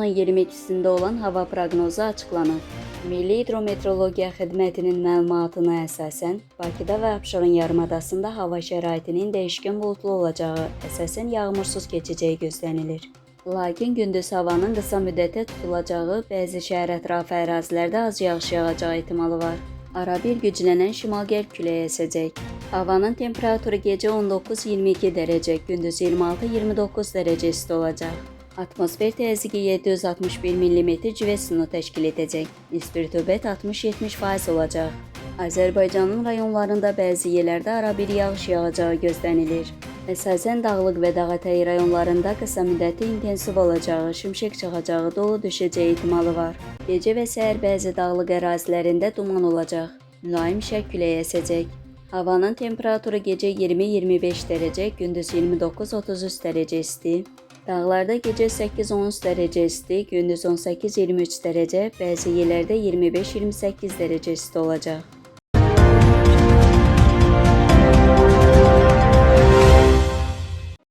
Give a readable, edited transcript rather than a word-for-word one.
ayının 22'sində olan hava proqnozu açıqlanıb. Milli Hidrometeorologiya Xidmətinin məlumatına əsasən, Bakıda və Abşeron yarımadasında hava şəraitinin dəyişkən buludlu olacağı, əsasən yağmursuz keçəcəyi gözlənilir. Lakin gündüz havanın qısa müddətə tutulacağı, bəzi şəhər ətrafı ərazilərdə az yağış yağacağı ehtimalı var. Arabir güclənən şimal-qərb küləyi əsəcək. Havanın temperaturu gecə 19-22 dərəcə, gündüz 26-29 dərəcə isti olacaq. Atmosfer təzyiqi 761 mm civə sütunu təşkil edəcək. Nisbi rütubət 60-70% olacaq. Azərbaycanın rayonlarında bəzi yerlərdə arabir yağış yağacağı gözlənilir. Əsasən dağlıq və dağətəyi rayonlarında qısa müddətli intensiv olacağı, şimşək çaxacağı, dolu düşəcəyi ehtimalı var. Gecə və səhər bəzi dağlıq ərazilərində duman olacaq. Mülayim şərq küləyi əsəcək. Havanın temperaturu gecə 20-25 dərəcə, gündüz 29-33 dərəcə isti. Dağlarda gecə 8-13 dərəcə isti, gündüz 18-23 dərəcə, bəzi yerlərdə 25-28 dərəcə isti olacaq.